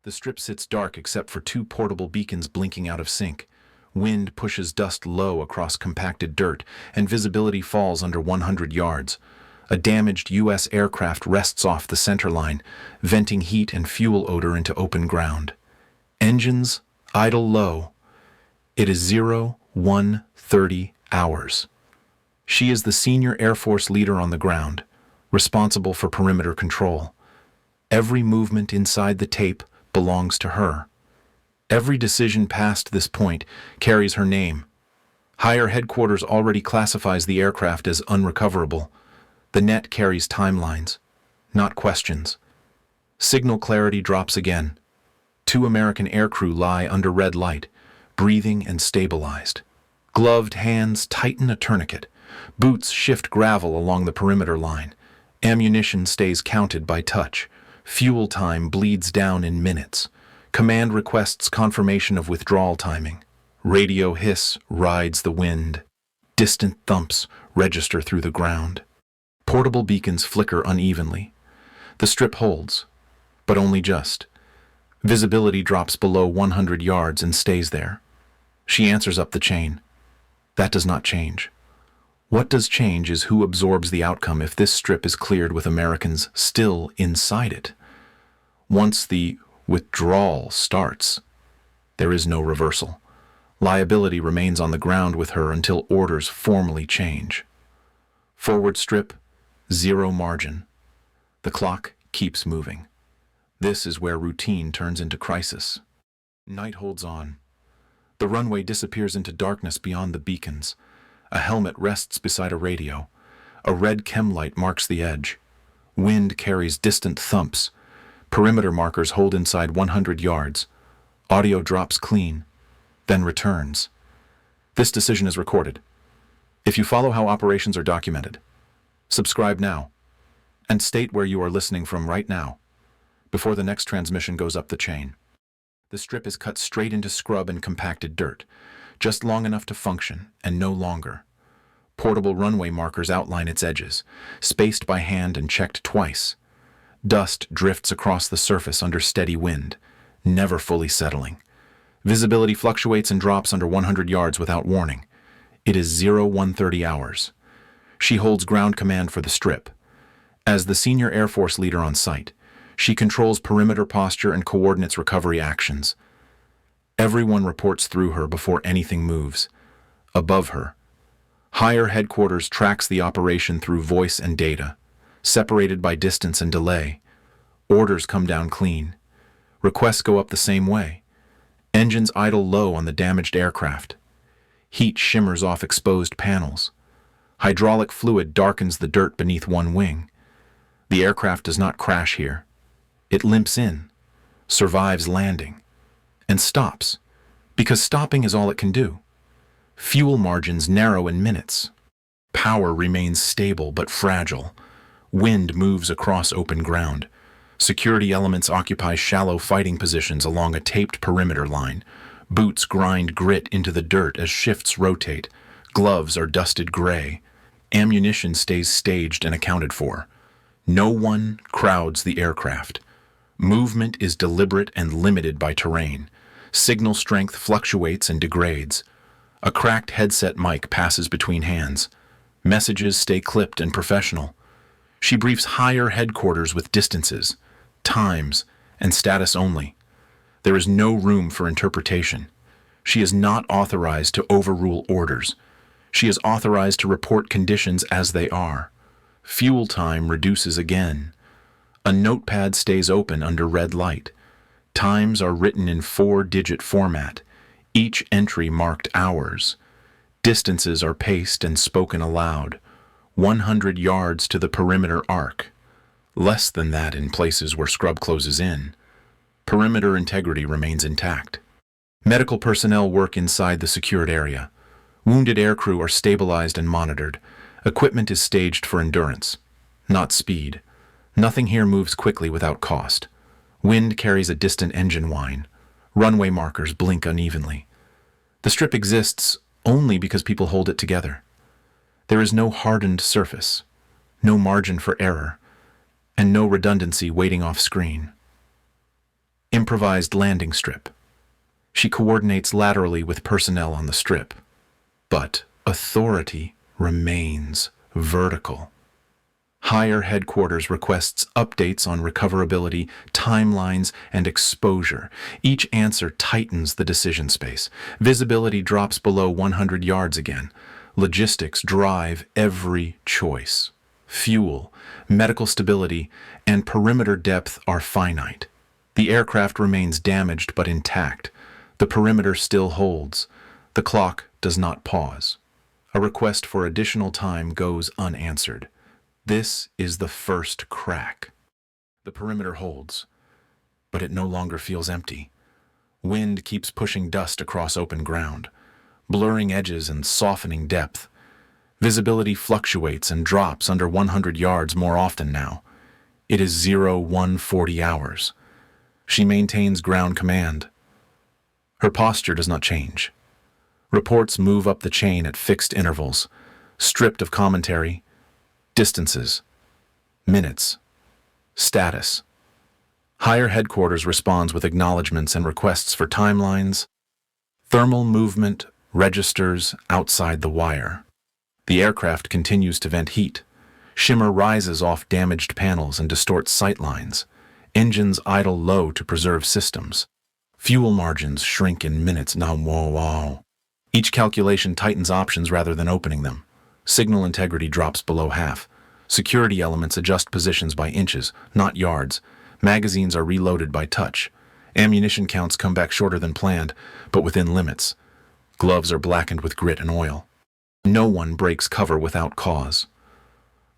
The strip sits dark except for two portable beacons blinking out of sync. Wind pushes dust low across compacted dirt, and visibility falls under 100 yards. A damaged U.S. aircraft rests off the center line, venting heat and fuel odor into open ground. Engines idle low. It is 01:30 hours. She is the senior Air Force leader on the ground, responsible for perimeter control. Every movement inside the tape belongs to her. Every decision past this point carries her name. Higher headquarters already classifies the aircraft as unrecoverable. The net carries timelines, not questions. Signal clarity drops again. Two American aircrew lie under red light, breathing and stabilized. Gloved hands tighten a tourniquet. Boots shift gravel along the perimeter line. Ammunition stays counted by touch. Fuel time bleeds down in minutes. Command requests confirmation of withdrawal timing. Radio hiss rides the wind. Distant thumps register through the ground. Portable beacons flicker unevenly. The strip holds, but only just. Visibility drops below 100 yards and stays there. She answers up the chain. That does not change. What does change is who absorbs the outcome if this strip is cleared with Americans still inside it. Once the withdrawal starts, there is no reversal. Liability remains on the ground with her until orders formally change. Forward strip, zero margin. The clock keeps moving. This is where routine turns into crisis. Night holds on. The runway disappears into darkness beyond the beacons. A helmet rests beside a radio. A red chem light marks the edge. Wind carries distant thumps. Perimeter markers hold inside 100 yards. Audio drops clean, then returns. This decision is recorded. If you follow how operations are documented, subscribe now, and state where you are listening from right now, before the next transmission goes up the chain. The strip is cut straight into scrub and compacted dirt, just long enough to function, and no longer. Portable runway markers outline its edges, spaced by hand and checked twice. Dust drifts across the surface under steady wind, never fully settling. Visibility fluctuates and drops under 100 yards without warning. It is 01:30 hours. She holds ground command for the strip. As the senior Air Force leader on site, she controls perimeter posture and coordinates recovery actions. Everyone reports through her before anything moves. Above her, higher headquarters tracks the operation through voice and data, separated by distance and delay. Orders come down clean. Requests go up the same way. Engines idle low on the damaged aircraft. Heat shimmers off exposed panels. Hydraulic fluid darkens the dirt beneath one wing. The aircraft does not crash here. It limps in, survives landing, and stops, because stopping is all it can do. Fuel margins narrow in minutes. Power remains stable but fragile. Wind moves across open ground. Security elements occupy shallow fighting positions along a taped perimeter line. Boots grind grit into the dirt as shifts rotate. Gloves are dusted gray. Ammunition stays staged and accounted for. No one crowds the aircraft. Movement is deliberate and limited by terrain. Signal strength fluctuates and degrades. A cracked headset mic passes between hands. Messages stay clipped and professional. She briefs higher headquarters with distances, times, and status only. There is no room for interpretation. She is not authorized to overrule orders. She is authorized to report conditions as they are. Fuel time reduces again. A notepad stays open under red light. Times are written in 4-digit format, each entry marked hours. Distances are paced and spoken aloud. 100 yards to the perimeter arc. Less than that in places where scrub closes in. Perimeter integrity remains intact. Medical personnel work inside the secured area. Wounded aircrew are stabilized and monitored. Equipment is staged for endurance, not speed. Nothing here moves quickly without cost. Wind carries a distant engine whine. Runway markers blink unevenly. The strip exists only because people hold it together. There is no hardened surface, no margin for error, and no redundancy waiting off screen. Improvised landing strip. She coordinates laterally with personnel on the strip. But authority remains vertical. Higher headquarters requests updates on recoverability, timelines, and exposure. Each answer tightens the decision space. Visibility drops below 100 yards again. Logistics drive every choice. Fuel, medical stability, and perimeter depth are finite. The aircraft remains damaged but intact. The perimeter still holds. The clock does not pause. A request for additional time goes unanswered. This is the first crack. The perimeter holds, but it no longer feels empty. Wind keeps pushing dust across open ground, blurring edges and softening depth. Visibility fluctuates and drops under 100 yards more often now. It is 0140 hours. She maintains ground command. Her posture does not change. Reports move up the chain at fixed intervals, stripped of commentary, distances, minutes, status. Higher headquarters responds with acknowledgments and requests for timelines. Thermal movement registers outside the wire. The aircraft continues to vent heat. Shimmer rises off damaged panels and distorts sight lines. Engines idle low to preserve systems. Fuel margins shrink in minutes. Now, whoa. Each calculation tightens options rather than opening them. Signal integrity drops below half. Security elements adjust positions by inches, not yards. Magazines are reloaded by touch. Ammunition counts come back shorter than planned, but within limits. Gloves are blackened with grit and oil. No one breaks cover without cause.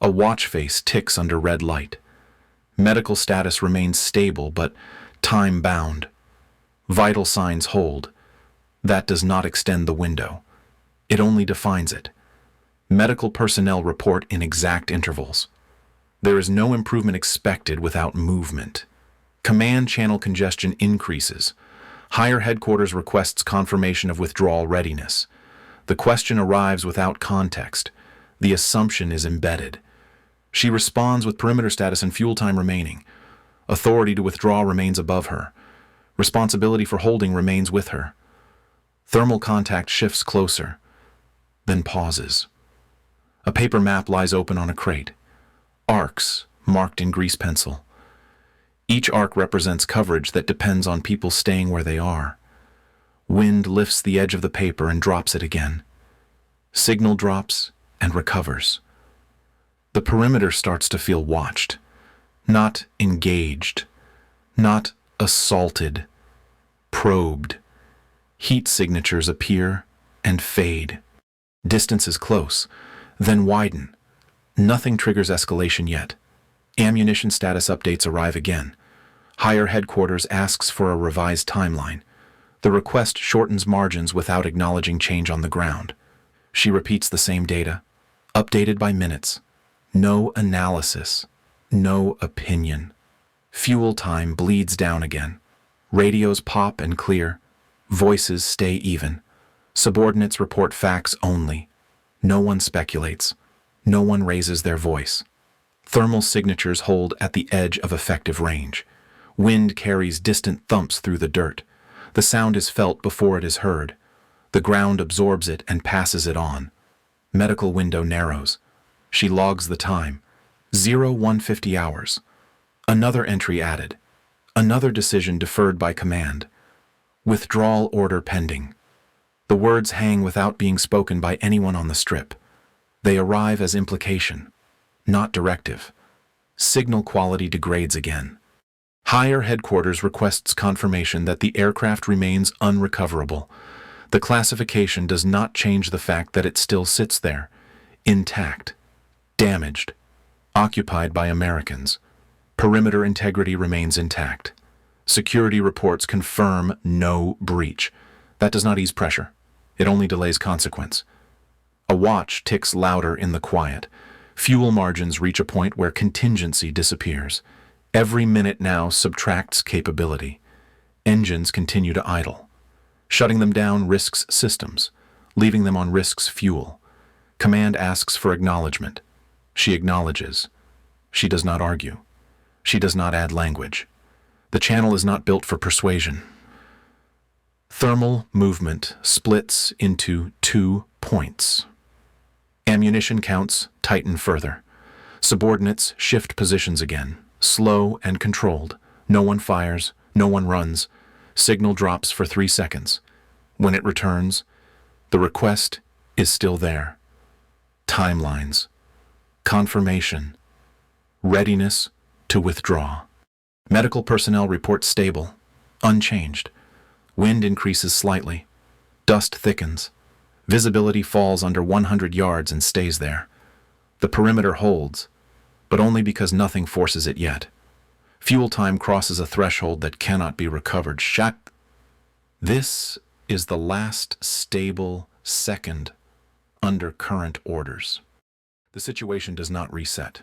A watch face ticks under red light. Medical status remains stable, but time-bound. Vital signs hold. That does not extend the window. It only defines it. Medical personnel report in exact intervals. There is no improvement expected without movement. Command channel congestion increases. Higher headquarters requests confirmation of withdrawal readiness. The question arrives without context. The assumption is embedded. She responds with perimeter status and fuel time remaining. Authority to withdraw remains above her. Responsibility for holding remains with her. Thermal contact shifts closer, then pauses. A paper map lies open on a crate. Arcs marked in grease pencil. Each arc represents coverage that depends on people staying where they are. Wind lifts the edge of the paper and drops it again. Signal drops and recovers. The perimeter starts to feel watched, not engaged, not assaulted, probed. Heat signatures appear and fade. Distance is close, then widen. Nothing triggers escalation yet. Ammunition status updates arrive again. Higher headquarters asks for a revised timeline. The request shortens margins without acknowledging change on the ground. She repeats the same data, updated by minutes. No analysis, no opinion. Fuel time bleeds down again. Radios pop and clear. Voices stay even. Subordinates report facts only. No one speculates. No one raises their voice. Thermal signatures hold at the edge of effective range. Wind carries distant thumps through the dirt. The sound is felt before it is heard. The ground absorbs it and passes it on. Medical window narrows. She logs the time. 0150 hours. Another entry added. Another decision deferred by command. Withdrawal order pending. The words hang without being spoken by anyone on the strip. They arrive as implication, not directive. Signal quality degrades again. Higher headquarters requests confirmation that the aircraft remains unrecoverable. The classification does not change the fact that it still sits there, intact, damaged, occupied by Americans. Perimeter integrity remains intact. Security reports confirm no breach. That does not ease pressure. It only delays consequence. A watch ticks louder in the quiet. Fuel margins reach a point where contingency disappears. Every minute now subtracts capability. Engines continue to idle. Shutting them down risks systems. Leaving them on risks fuel. Command asks for acknowledgement. She acknowledges. She does not argue. She does not add language. The channel is not built for persuasion. Thermal movement splits into 2 points. Ammunition counts tighten further. Subordinates shift positions again, slow and controlled. No one fires, no one runs. Signal drops for 3 seconds. When it returns, the request is still there. Timelines. Confirmation. Readiness to withdraw. Medical personnel report stable, unchanged. Wind increases slightly. Dust thickens. Visibility falls under 100 yards and stays there. The perimeter holds, but only because nothing forces it yet. Fuel time crosses a threshold that cannot be recovered. This is the last stable second under current orders. The situation does not reset.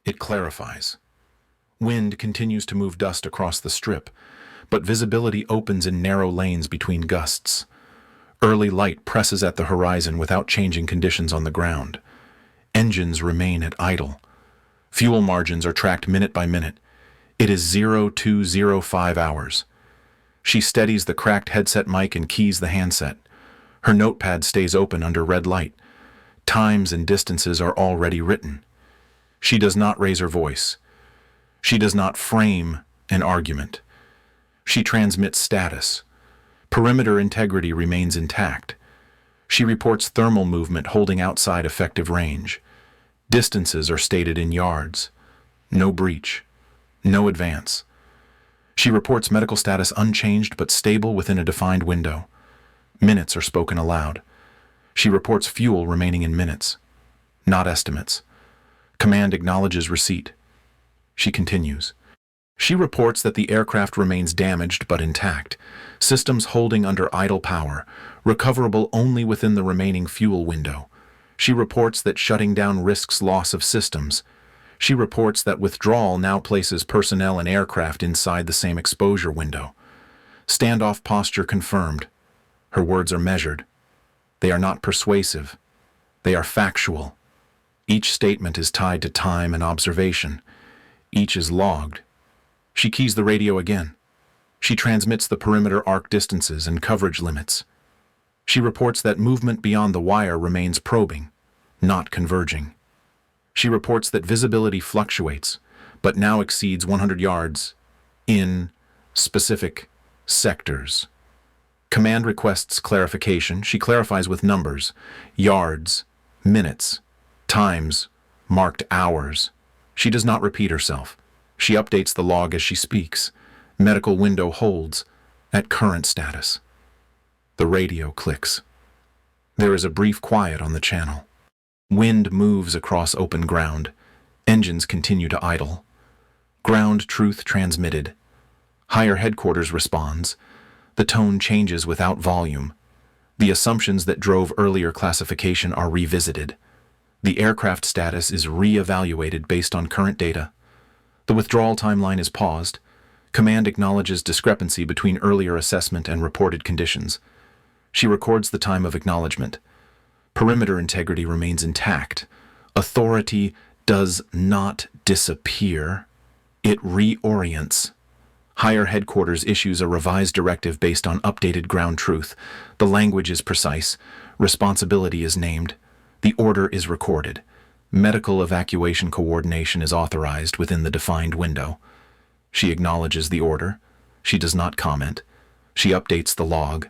It clarifies. Wind continues to move dust across the strip, but visibility opens in narrow lanes between gusts. Early light presses at the horizon without changing conditions on the ground. Engines remain at idle. Fuel margins are tracked minute by minute. It is 0205 hours. She steadies the cracked headset mic and keys the handset. Her notepad stays open under red light. Times and distances are already written. She does not raise her voice. She does not frame an argument. She transmits status. Perimeter integrity remains intact. She reports thermal movement holding outside effective range. Distances are stated in yards. No breach. No advance. She reports medical status unchanged but stable within a defined window. Minutes are spoken aloud. She reports fuel remaining in minutes, not estimates. Command acknowledges receipt. She continues. She reports that the aircraft remains damaged but intact, systems holding under idle power, recoverable only within the remaining fuel window. She reports that shutting down risks loss of systems. She reports that withdrawal now places personnel and aircraft inside the same exposure window. Standoff posture confirmed. Her words are measured. They are not persuasive. They are factual. Each statement is tied to time and observation. Each is logged. She keys the radio again. She transmits the perimeter arc distances and coverage limits. She reports that movement beyond the wire remains probing, not converging. She reports that visibility fluctuates, but now exceeds 100 yards in specific sectors. Command requests clarification. She clarifies with numbers, yards, minutes, times, marked hours. She does not repeat herself. She updates the log as she speaks. Medical window holds at current status. The radio clicks. There is a brief quiet on the channel. Wind moves across open ground. Engines continue to idle. Ground truth transmitted. Higher headquarters responds. The tone changes without volume. The assumptions that drove earlier classification are revisited. The aircraft status is re-evaluated based on current data. The withdrawal timeline is paused. Command acknowledges discrepancy between earlier assessment and reported conditions. She records the time of acknowledgement. Perimeter integrity remains intact. Authority does not disappear. It reorients. Higher headquarters issues a revised directive based on updated ground truth. The language is precise. Responsibility is named. The order is recorded. Medical evacuation coordination is authorized within the defined window. She acknowledges the order. She does not comment. She updates the log.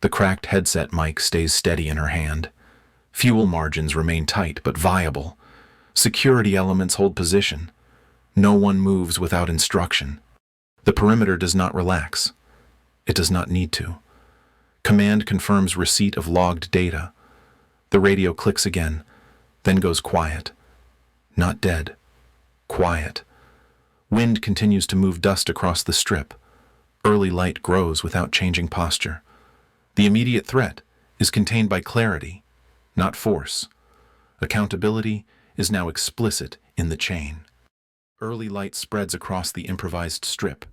The cracked headset mic stays steady in her hand. Fuel margins remain tight but viable. Security elements hold position. No one moves without instruction. The perimeter does not relax. It does not need to. Command confirms receipt of logged data. The radio clicks again, then goes quiet. Not dead. Quiet. Wind continues to move dust across the strip. Early light grows without changing posture. The immediate threat is contained by clarity, not force. Accountability is now explicit in the chain. Early light spreads across the improvised strip.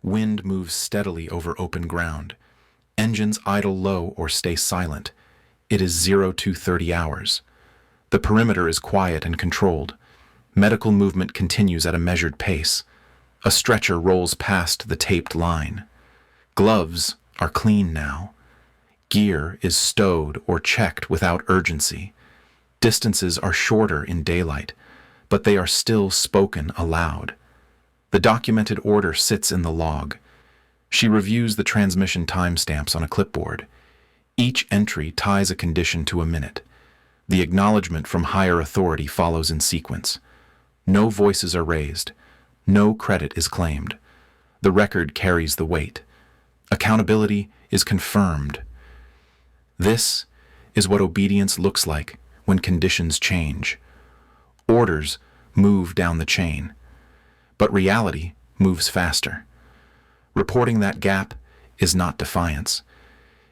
Wind moves steadily over open ground. Engines idle low or stay silent. It is 0230 hours. The perimeter is quiet and controlled. Medical movement continues at a measured pace. A stretcher rolls past the taped line. Gloves are clean now. Gear is stowed or checked without urgency. Distances are shorter in daylight, but they are still spoken aloud. The documented order sits in the log. She reviews the transmission timestamps on a clipboard. Each entry ties a condition to a minute. The acknowledgement from higher authority follows in sequence. No voices are raised. No credit is claimed. The record carries the weight. Accountability is confirmed. This is what obedience looks like when conditions change. Orders move down the chain, but reality moves faster. Reporting that gap is not defiance.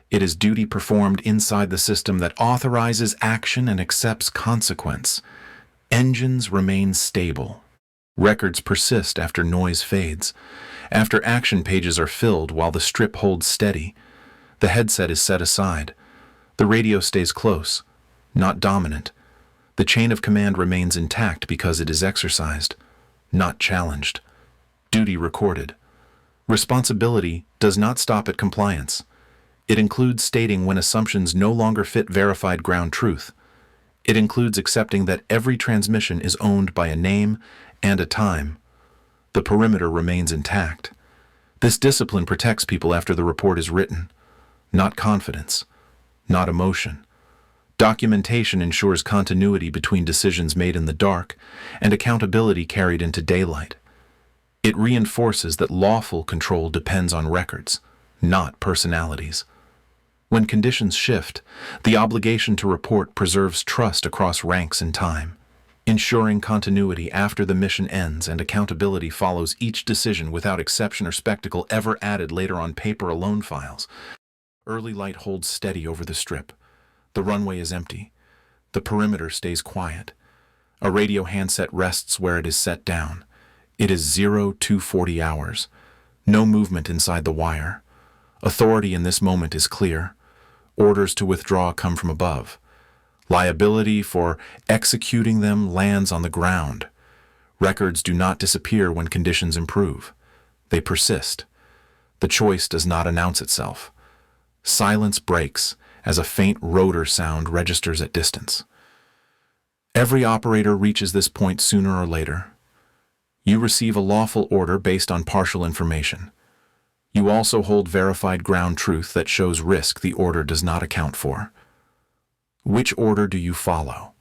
It is duty performed inside the system that authorizes action and accepts consequence. Engines remain stable. Records persist after noise fades. After action pages are filled while the strip holds steady, the headset is set aside. The radio stays close, not dominant. The chain of command remains intact because it is exercised, not challenged. Duty recorded. Responsibility does not stop at compliance. It includes stating when assumptions no longer fit verified ground truth. It includes accepting that every transmission is owned by a name and a time. The perimeter remains intact. This discipline protects people after the report is written, not confidence, not emotion. Documentation ensures continuity between decisions made in the dark and accountability carried into daylight. It reinforces that lawful control depends on records, not personalities. When conditions shift, the obligation to report preserves trust across ranks and time, ensuring continuity after the mission ends, and accountability follows each decision without exception or spectacle ever added later on paper alone files. Early light holds steady over the strip. The runway is empty. The perimeter stays quiet. A radio handset rests where it is set down. It is 0240 hours. No movement inside the wire. Authority in this moment is clear. Orders to withdraw come from above. Liability for executing them lands on the ground. Records do not disappear when conditions improve. They persist. The choice does not announce itself. Silence breaks as a faint rotor sound registers at distance. Every operator reaches this point sooner or later. You receive a lawful order based on partial information. You also hold verified ground truth that shows risk the order does not account for. Which order do you follow?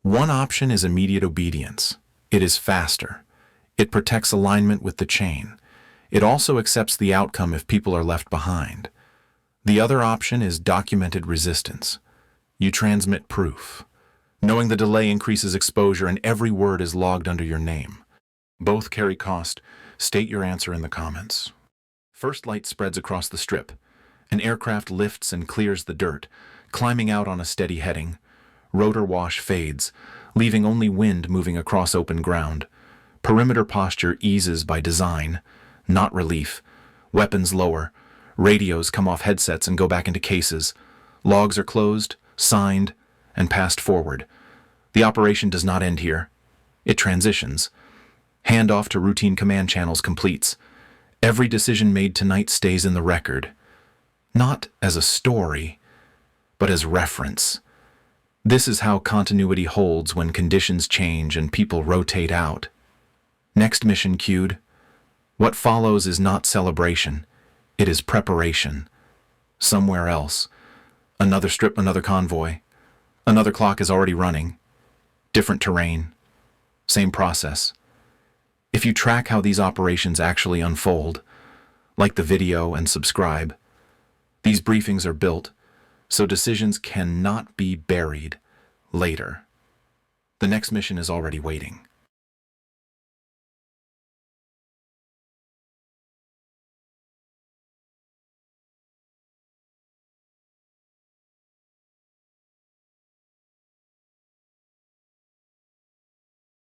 One option is immediate obedience. It is faster. It protects alignment with the chain. It also accepts the outcome if people are left behind. The other option is documented resistance. You transmit proof. Knowing the delay increases exposure and every word is logged under your name. Both carry cost. State your answer in the comments. First light spreads across the strip. An aircraft lifts and clears the dirt, climbing out on a steady heading. Rotor wash fades, leaving only wind moving across open ground. Perimeter posture eases by design, not relief. Weapons lower. Radios come off headsets and go back into cases. Logs are closed, signed, and passed forward. The operation does not end here. It transitions. Handoff to routine command channels completes. Every decision made tonight stays in the record. Not as a story, but as reference. This is how continuity holds when conditions change and people rotate out. Next mission queued. What follows is not celebration. It is preparation. Somewhere else. Another strip, another convoy. Another clock is already running. Different terrain. Same process. If you track how these operations actually unfold, like the video and subscribe, these briefings are built so decisions cannot be buried later. The next mission is already waiting.